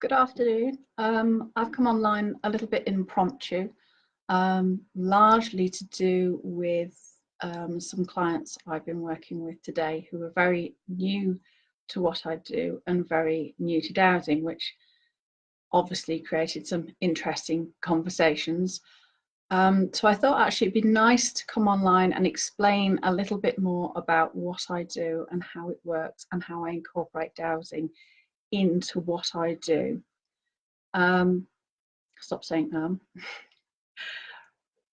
Good afternoon. I've come online a little bit impromptu, largely to do with some clients I've been working with today who are very new to what I do and very new to dowsing, which obviously created some interesting conversations. So I thought actually it'd be nice to come online and explain a little bit more about what I do and how it works and how I incorporate dowsing into what I do. Stop saying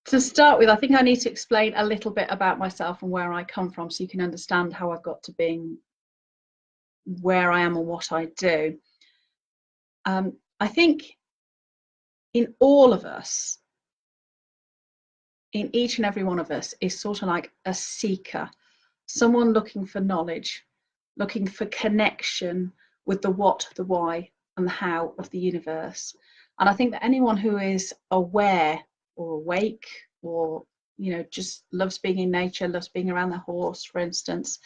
To start with, I think I need to explain a little bit about myself and where I come from so you can understand how I've got to being where I am and what I do. I think in all of us, in each and every one of us, is sort of like a seeker, someone looking for knowledge, looking for connection with the what, the why, and the how of the universe. And I think that anyone who is aware or awake or, you know, just loves being in nature, loves being around the horse, for instance,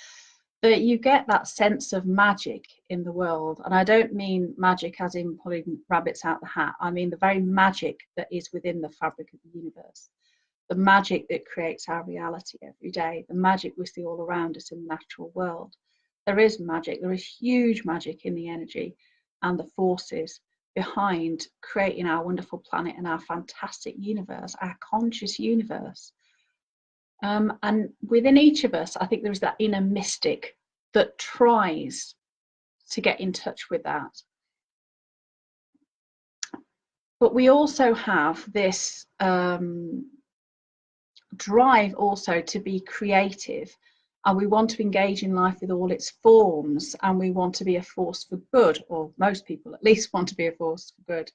that you get that sense of magic in the world. And I don't mean magic as in pulling rabbits out the hat. I mean the very magic that is within the fabric of the universe, the magic that creates our reality every day, the magic we see all around us in the natural world. There is magic, there is huge magic in the energy and the forces behind creating our wonderful planet and our fantastic universe, our conscious universe. And within each of us, I think there is that inner mystic that tries to get in touch with that. But we also have this drive also to be creative, and we want to engage in life with all its forms, and we want to be a force for good, or most people at least want to be a force for good.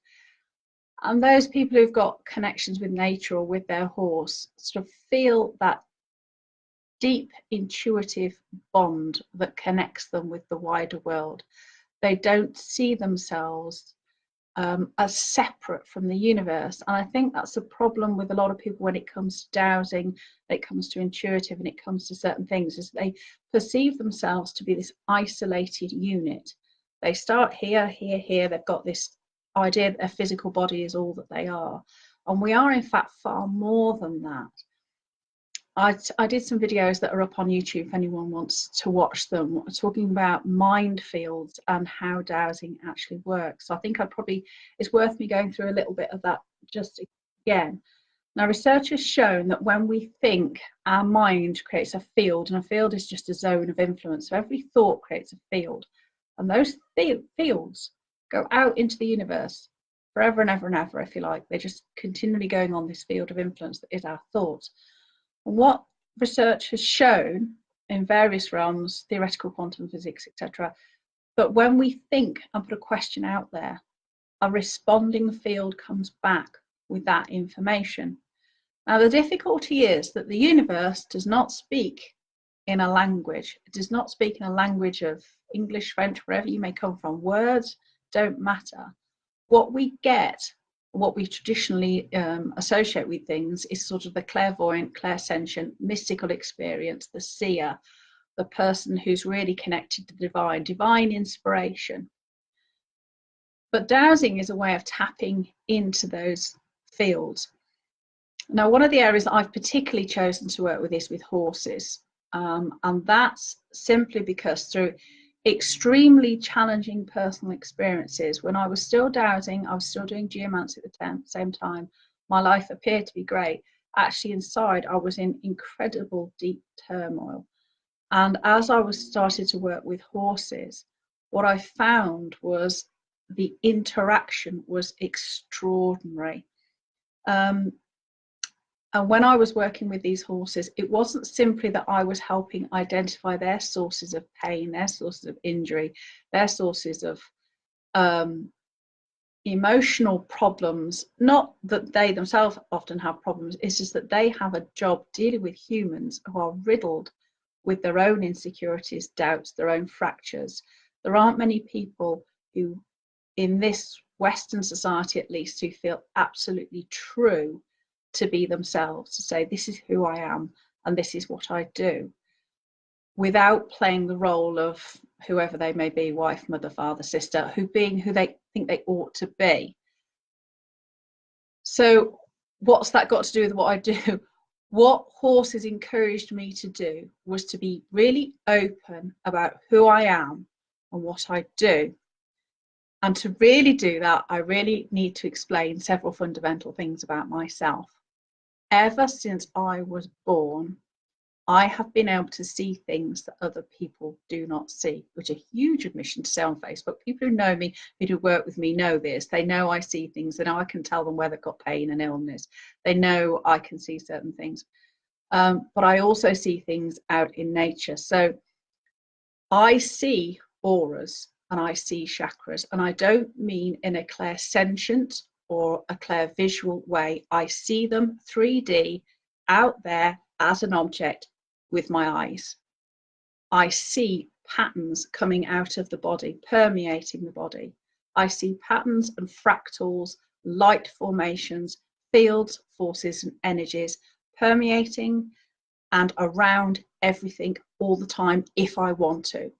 And those people who've got connections with nature or with their horse sort of feel that deep intuitive bond that connects them with the wider world. They don't see themselves as separate from the universe. And I think that's a problem with a lot of people when it comes to dowsing, when it comes to intuitive, and it comes to certain things, is they perceive themselves to be this isolated unit. They start here, here, here. They've got this idea that their physical body is all that they are. And we are in fact far more than that. I did some videos that are up on YouTube if anyone wants to watch them, talking about mind fields and how dowsing actually works. So I think it's worth me going through a little bit of that just again. Now, research has shown that when we think, our mind creates a field, and a field is just a zone of influence. So every thought creates a field, and those fields go out into the universe forever and ever and ever, if you like. They're just continually going on this field of influence that is our thoughts. What research has shown in various realms, theoretical quantum physics, etc., but when we think and put a question out there, a responding field comes back with that information. Now, the difficulty is that the universe does not speak in a language. It does not speak in a language of English, French, wherever you may come from. Words don't matter. What we get, what we traditionally associate with things, is sort of the clairvoyant, clairsentient, mystical experience, the seer, the person who's really connected to divine inspiration. But dowsing is a way of tapping into those fields. Now, one of the areas that I've particularly chosen to work with is with horses, and that's simply because through extremely challenging personal experiences, when I was still dowsing, I was still doing geomancy at the same time, my life appeared to be great. Actually, inside, I was in incredible deep turmoil. And as I started to work with horses, what I found was the interaction was extraordinary. And when I was working with these horses, it wasn't simply that I was helping identify their sources of pain, their sources of injury, their sources of emotional problems. Not that they themselves often have problems, it's just that they have a job dealing with humans who are riddled with their own insecurities, doubts, their own fractures. There aren't many people who, in this Western society at least, who feel absolutely true to be themselves, to say, this is who I am and this is what I do. without playing the role of whoever they may be, wife, mother, father, sister, being who they think they ought to be. So what's that got to do with what I do? What horses encouraged me to do was to be really open about who I am and what I do. And to really do that, I really need to explain several fundamental things about myself. Ever since I was born, I have been able to see things that other people do not see, which is a huge admission to say on Facebook. People who know me, who work with me, know this. They know I see things. They know I can tell them where they've got pain and illness. They know I can see certain things. But I also see things out in nature. So I see auras and I see chakras, and I don't mean in a clairsentient or a clairvisual way. I see them 3D out there as an object with my eyes. I see patterns coming out of the body, permeating the body. I see patterns and fractals, light formations, fields, forces and energies permeating and around everything all the time if I want to.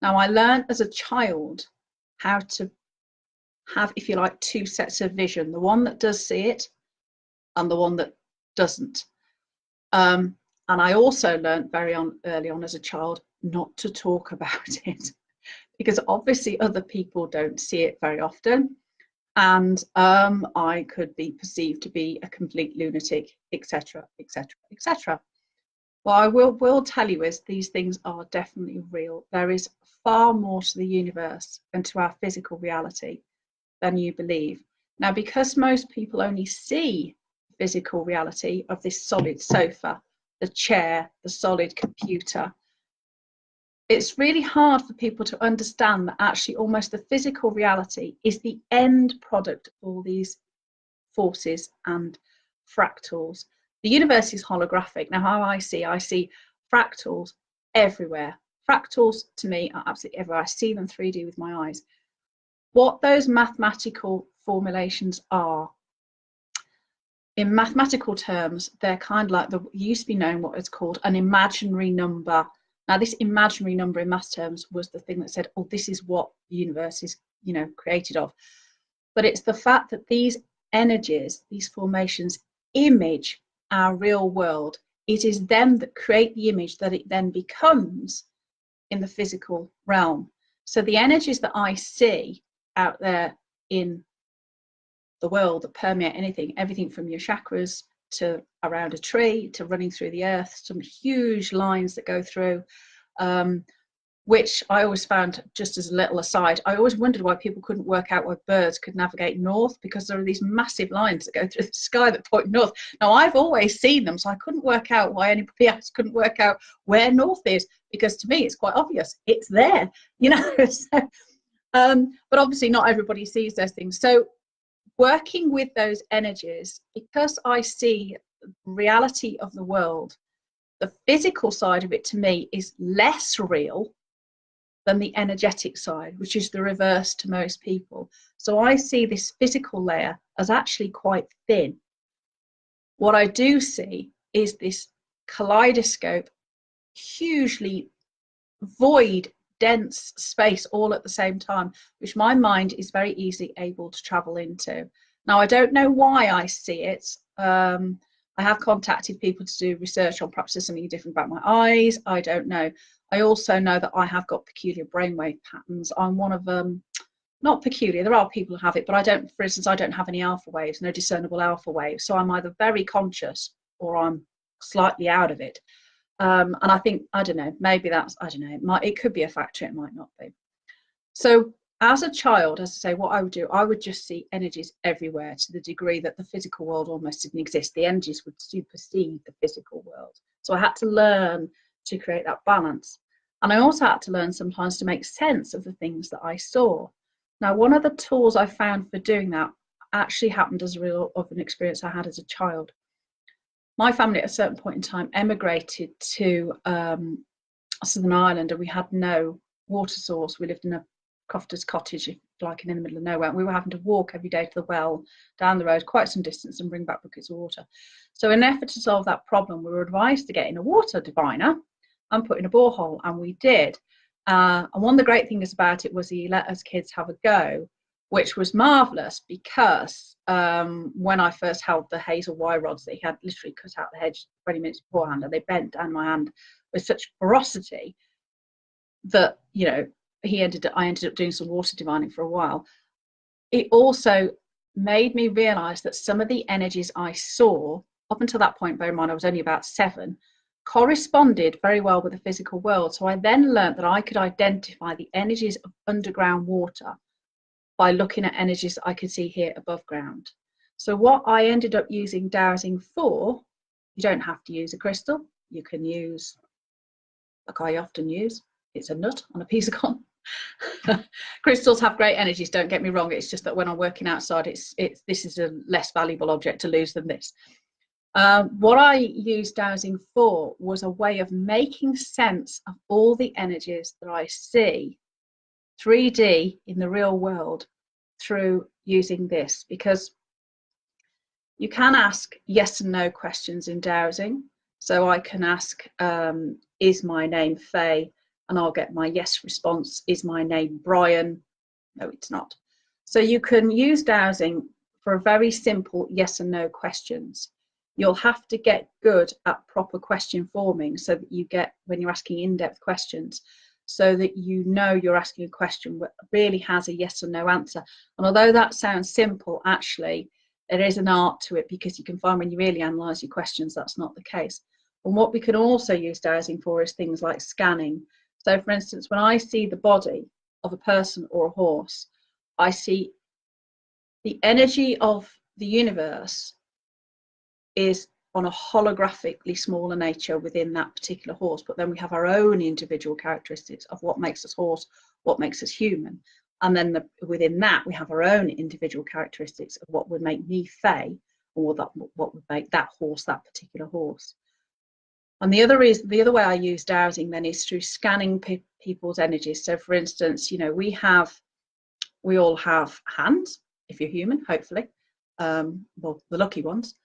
Now, I learned as a child how to have, if you like, two sets of vision, the one that does see it and the one that doesn't. And I also learned very early on as a child not to talk about it, because obviously other people don't see it very often, and I could be perceived to be a complete lunatic, etc., etc., etc. What I will tell you is these things are definitely real. There is far more to the universe and to our physical reality than you believe. Now, because most people only see physical reality of this solid sofa, the chair, the solid computer, it's really hard for people to understand that actually almost the physical reality is the end product of all these forces and fractals. The universe is holographic. Now, how I see fractals everywhere. Fractals to me are absolutely everywhere. I see them 3D with my eyes. What those mathematical formulations are, in mathematical terms, they're kind of like used to be known what is called an imaginary number. Now, this imaginary number in math terms was the thing that said, oh, this is what the universe is, created of. But it's the fact that these energies, these formations, image our real world. It is them that create the image that it then becomes in the physical realm. So the energies that I see out there in the world that permeate everything from your chakras to around a tree to running through the earth, some huge lines that go through, which I always found, just as a little aside, I always wondered why people couldn't work out why birds could navigate north, because there are these massive lines that go through the sky that point north. Now, I've always seen them, so I couldn't work out why anybody else couldn't work out where north is, because to me it's quite obvious, it's there, So, but obviously not everybody sees those things. So working with those energies, because I see the reality of the world, the physical side of it to me is less real than the energetic side, which is the reverse to most people. So I see this physical layer as actually quite thin. What I do see is this kaleidoscope, hugely void, dense space all at the same time, which my mind is very easily able to travel into. Now, I don't know why I see it. I have contacted people to do research on perhaps there's something different about my eyes. I don't know. I also know that I have got peculiar brainwave patterns. I'm one of them. Not peculiar, there are people who have it, but I don't, for instance, I don't have any alpha waves, no discernible alpha waves. So I'm either very conscious or I'm slightly out of it. And I think, I don't know, maybe that's, I don't know, it could be a factor, it might not be. So as a child, as I say, what I would do, I would just see energies everywhere to the degree that the physical world almost didn't exist. The energies would supersede the physical world. So I had to learn to create that balance. And I also had to learn sometimes to make sense of the things that I saw. Now, one of the tools I found for doing that actually happened as a result of an experience I had as a child. My family at a certain point in time emigrated to Southern Ireland, and we had no water source. We lived in a crofter's cottage, like in the middle of nowhere. We were having to walk every day to the well down the road, quite some distance, and bring back buckets of water. So in an effort to solve that problem, we were advised to get in a water diviner and put in a borehole. And we did. And one of the great things about it was he let us kids have a go, which was marvellous, because when I first held the hazel wire rods that he had literally cut out the hedge 20 minutes beforehand, and they bent down my hand with such ferocity that, you know, I ended up doing some water divining for a while. It also made me realise that some of the energies I saw, up until that point, bear in mind I was only about 7, corresponded very well with the physical world. So I then learned that I could identify the energies of underground water by looking at energies that I could see here above ground. So what I ended up using dowsing for, you don't have to use a crystal. You can use, like I often use, it's a nut on a piece of cotton. Crystals have great energies, don't get me wrong. It's just that when I'm working outside, this is a less valuable object to lose than this. What I used dowsing for was a way of making sense of all the energies that I see 3D in the real world through using this, because you can ask yes and no questions in dowsing. So I can ask, is my name Faye? And I'll get my yes response. Is my name Brian? No, it's not. So you can use dowsing for very simple yes and no questions. You'll have to get good at proper question forming, so that you get, when you're asking in-depth questions, so that you know you're asking a question that really has a yes or no answer. And although that sounds simple, actually there is an art to it, because you can find when you really analyse your questions, that's not the case. And what we can also use dowsing for is things like scanning. So for instance, when I see the body of a person or a horse, I see the energy of the universe is on a holographically smaller nature within that particular horse, but then we have our own individual characteristics of what makes us horse, what makes us human. And then within that, we have our own individual characteristics of what would make me Faye, or what would make that horse that particular horse. And the other way I use dowsing then is through scanning people's energies. So for instance, you know, we all have hands, if you're human, hopefully, well, the lucky ones,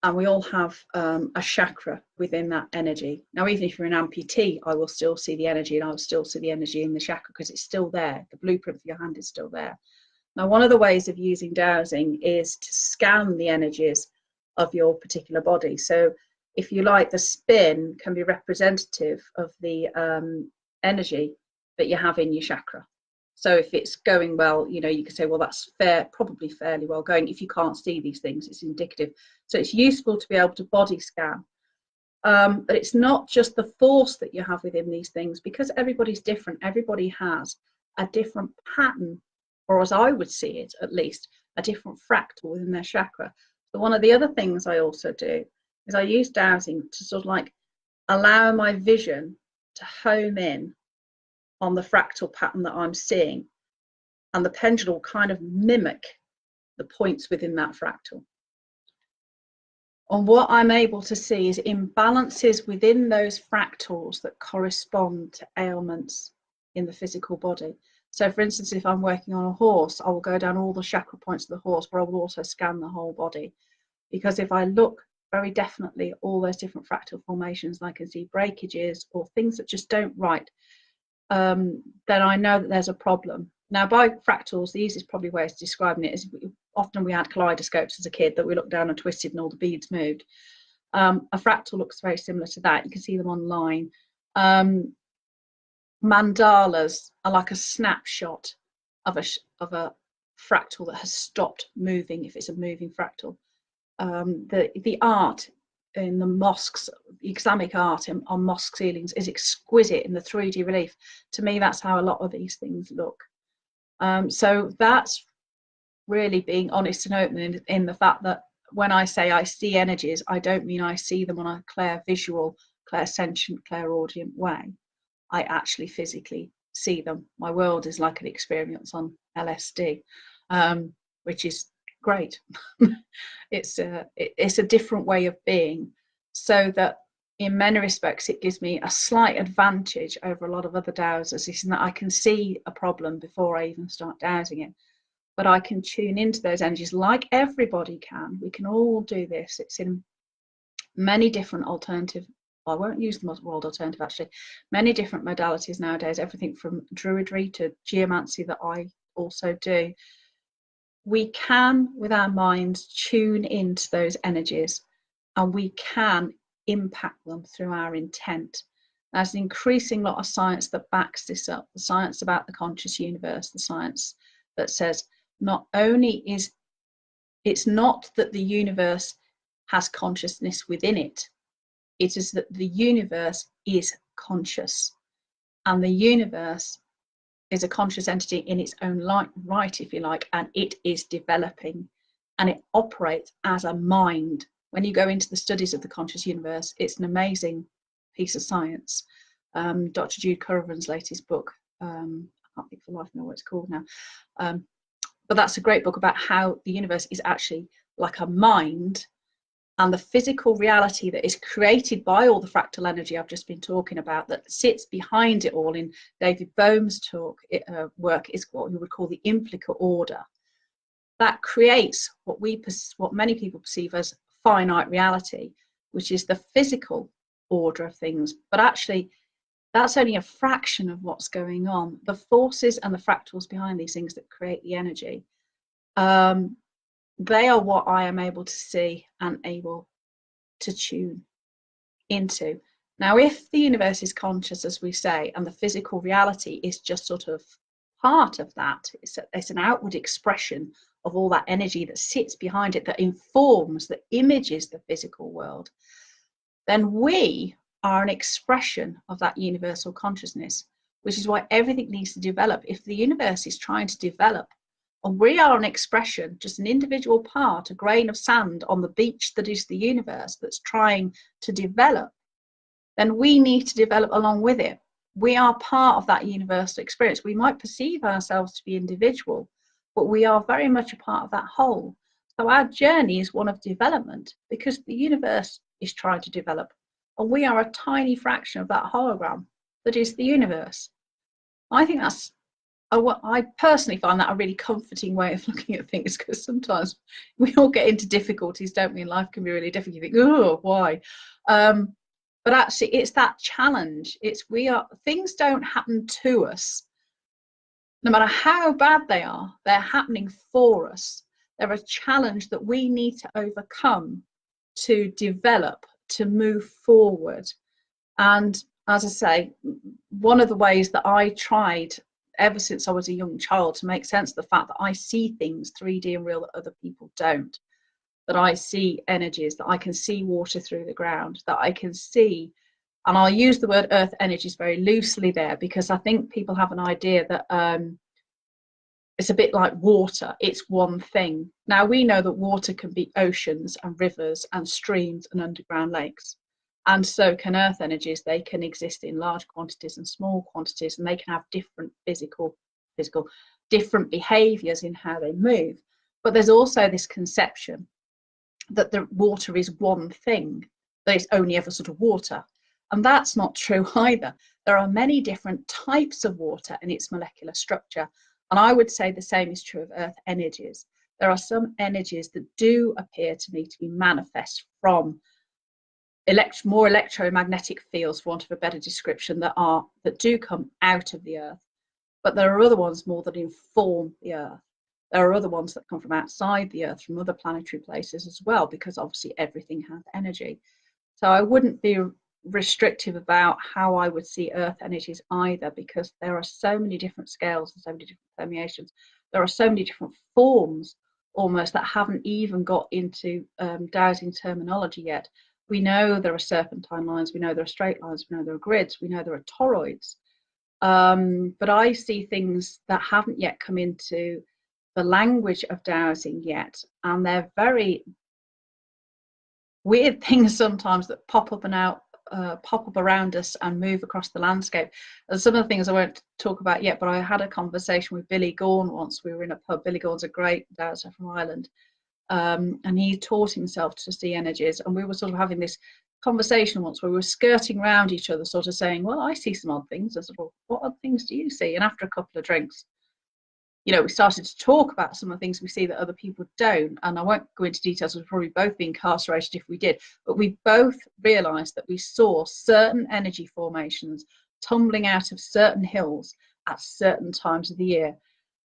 and we all have a chakra within that energy. Now, even if you're an amputee, I will still see the energy, and I will still see the energy in the chakra, because it's still there. The blueprint for your hand is still there. Now, one of the ways of using dowsing is to scan the energies of your particular body. So if you like, the spin can be representative of the energy that you have in your chakra. So if it's going well, you know, you can say, well, that's probably fairly well going. If you can't see these things, it's indicative. So it's useful to be able to body scan. But it's not just the force that you have within these things, because everybody's different. Everybody has a different pattern, or as I would see it, at least, a different fractal within their chakra. So one of the other things I also do is I use dowsing to sort of like allow my vision to home in on the fractal pattern that I'm seeing, and the pendulum will kind of mimic the points within that fractal. And what I'm able to see is imbalances within those fractals that correspond to ailments in the physical body. So for instance, if I'm working on a horse, I will go down all the chakra points of the horse, but I will also scan the whole body. Because if I look very definitely at all those different fractal formations, I can see breakages or things that just don't right, then I know that there's a problem. Now, by fractals, the easiest probably way of describing it is, often we had kaleidoscopes as a kid that we looked down and twisted and all the beads moved. A fractal looks very similar to that. You can see them online. Mandalas are like a snapshot of a fractal that has stopped moving, if it's a moving fractal. The art in the mosques, Islamic art on mosque ceilings is exquisite in the 3D relief. To me, that's how a lot of these things look. So that's really being honest and open in the fact that when I say I see energies, I don't mean I see them on a clair-visual, clair-sentient, clairaudient way. I actually physically see them. My world is like an experience on LSD, which is great. It's a different way of being, so that in many respects it gives me a slight advantage over a lot of other dowsers, is that I can see a problem before I even start dowsing it, but I can tune into those energies like everybody can. We can all do this. It's in many different alternative I won't use the world alternative actually, many different modalities nowadays, everything from druidry to geomancy that I also do. We can, with our minds, tune into those energies, and we can impact them through our intent. There's an increasing lot of science that backs this up, the science about the conscious universe, the science that says not only is it's not that the universe has consciousness within it, it is that the universe is conscious, and the universe is a conscious entity in its own right, if you like, and it is developing, and it operates as a mind. When you go into the studies of the conscious universe, it's an amazing piece of science. Dr. Jude Curran's latest book, I can't think for life know what it's called now, but that's a great book about how the universe is actually like a mind, and the physical reality that is created by all the fractal energy I've just been talking about that sits behind it all in David Bohm's work is what we would call the implicate order. That creates what many people perceive as finite reality, which is the physical order of things. But actually, that's only a fraction of what's going on. The forces and the fractals behind these things that create the energy, they are what I am able to see and able to tune into. Now, if the universe is conscious, as we say, and the physical reality is just sort of part of that, it's an outward expression of all that energy that sits behind it, that informs, that images the physical world, then we are an expression of that universal consciousness, which is why everything needs to develop. If the universe is trying to develop, and we are an expression, just an individual part, a grain of sand on the beach that is the universe that's trying to develop, then we need to develop along with it. We are part of that universal experience. We might perceive ourselves to be individual, but we are very much a part of that whole. So our journey is one of development, because the universe is trying to develop, and we are a tiny fraction of that hologram that is the universe. I think that's I personally find that a really comforting way of looking at things, because sometimes we all get into difficulties, don't we? And life can be really difficult. You think, oh, why? But actually, it's that challenge. Things don't happen to us. No matter how bad they are, they're happening for us. They're a challenge that we need to overcome to develop, to move forward. And as I say, one of the ways that I tried ever since I was a young child to make sense of the fact that I see things 3D and real that other people don't, that I see energies, that I can see water through the ground, that I can see, and I'll use the word earth energies very loosely there, because I think people have an idea that it's a bit like water, it's one thing. Now we know that water can be oceans and rivers and streams and underground lakes. And so can earth energies. They can exist in large quantities and small quantities, and they can have different physical, different behaviors in how they move. But there's also this conception that the water is one thing, that it's only ever sort of water. And that's not true either. There are many different types of water in its molecular structure. And I would say the same is true of earth energies. There are some energies that do appear to me to be manifest from more electromagnetic fields, for want of a better description, that do come out of the earth. But there are other ones more that inform the earth. There are other ones that come from outside the earth, from other planetary places as well, because obviously everything has energy. So I wouldn't be restrictive about how I would see earth energies either, because there are so many different scales and so many different permeations. There are so many different forms almost that haven't even got into Dowsing terminology yet. We know there are serpentine lines, we know there are straight lines, we know there are grids, we know there are toroids. But I see things that haven't yet come into the language of Dowsing yet, and they're very weird things sometimes that pop up around us and move across the landscape. And some of the things I won't talk about yet, but I had a conversation with Billy Gorn once. We were in a pub. Billy Gorn's a great dowser from Ireland. And he taught himself to see energies, and we were sort of having this conversation once where we were skirting around each other, sort of saying, well, I see some odd things. I said, well, what odd things do you see? And after a couple of drinks, you know, we started to talk about some of the things we see that other people don't. And I won't go into details, we'd probably both be incarcerated if we did, but we both realized that we saw certain energy formations tumbling out of certain hills at certain times of the year.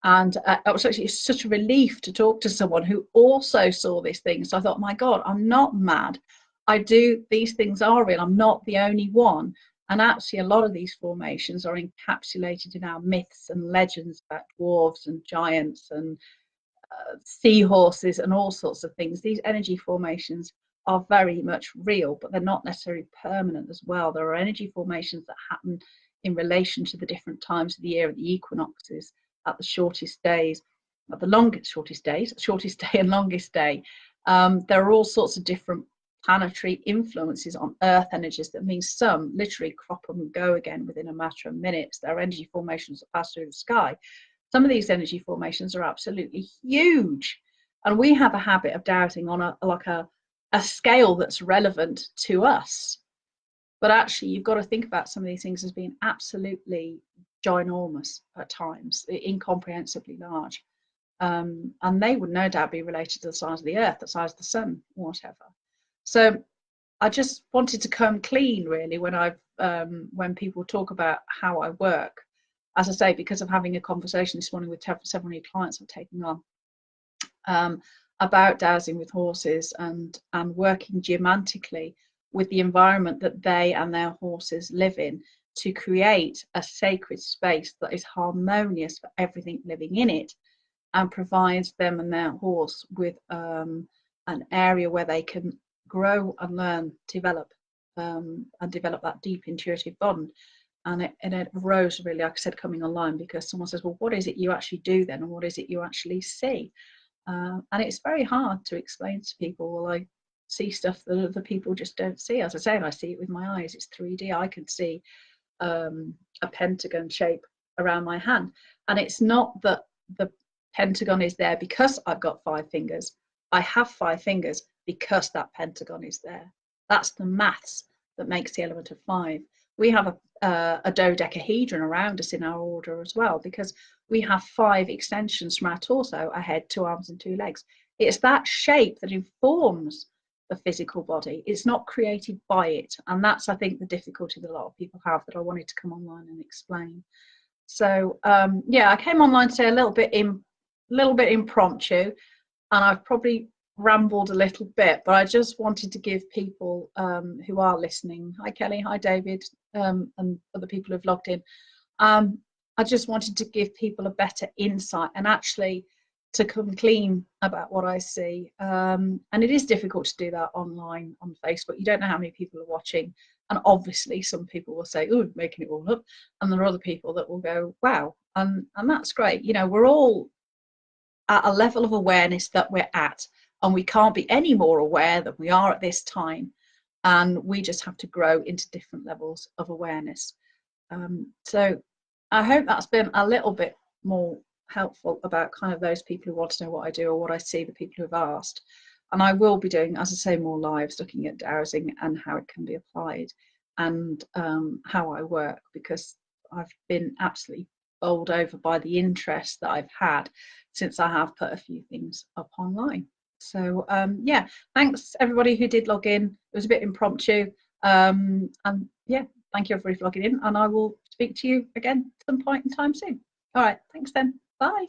And it was actually such a relief to talk to someone who also saw this thing. So I thought, my God, I'm not mad. These things are real. I'm not the only one. And actually, a lot of these formations are encapsulated in our myths and legends about dwarves and giants and seahorses and all sorts of things. These energy formations are very much real, but they're not necessarily permanent as well. There are energy formations that happen in relation to the different times of the year, at the equinoxes, at the shortest days, at the shortest day and longest day. There are all sorts of different planetary influences on Earth energies that means some literally crop up and go again within a matter of minutes. There are energy formations that pass through the sky. Some of these energy formations are absolutely huge, and we have a habit of dowsing on a scale that's relevant to us. But actually, you've got to think about some of these things as being absolutely ginormous at times, incomprehensibly large. And they would no doubt be related to the size of the Earth, the size of the sun, whatever. So I just wanted to come clean, really, when people talk about how I work. As I say, because of having a conversation this morning with several new clients I'm taking on about dowsing with horses and working geomantically with the environment that they and their horses live in to create a sacred space that is harmonious for everything living in it and provides them and their horse with an area where they can grow and learn, develop, and develop that deep intuitive bond. And it arose really, like I said, coming online because someone says, well, what is it you actually do then? And what is it you actually see? And it's very hard to explain to people, well, I see stuff that other people just don't see. As I say, I see it with my eyes. It's 3D. I can see a pentagon shape around my hand. And it's not that the pentagon is there because I've got 5 fingers. I have 5 fingers because that pentagon is there. That's the maths that makes the element of 5. We have a dodecahedron around us in our order as well, because we have 5 extensions from our torso, a head, 2 arms and 2 legs. It's that shape that informs the physical body. It's not created by it. And that's, I think, the difficulty that a lot of people have that I wanted to come online and explain. So yeah, I came online today a little bit impromptu, and I've probably rambled a little bit, but I just wanted to give people who are listening, hi Kelly, hi David, and other people who've logged in, I just wanted to give people a better insight and actually to come clean about what I see. And it is difficult to do that online on Facebook. You don't know how many people are watching, and obviously some people will say, oh, making it all up, and there are other people that will go, wow, and that's great. You know, we're all at a level of awareness that we're at, and we can't be any more aware than we are at this time, and we just have to grow into different levels of awareness. So I hope that's been a little bit more helpful about kind of those people who want to know what I do or what I see, the people who have asked. And I will be doing, as I say, more lives looking at dowsing and how it can be applied, and how I work, because I've been absolutely bowled over by the interest that I've had since I have put a few things up online. So yeah, thanks everybody who did log in. It was a bit impromptu, and yeah, thank you everybody for logging in, and I will speak to you again at some point in time soon. All right, thanks then. Bye.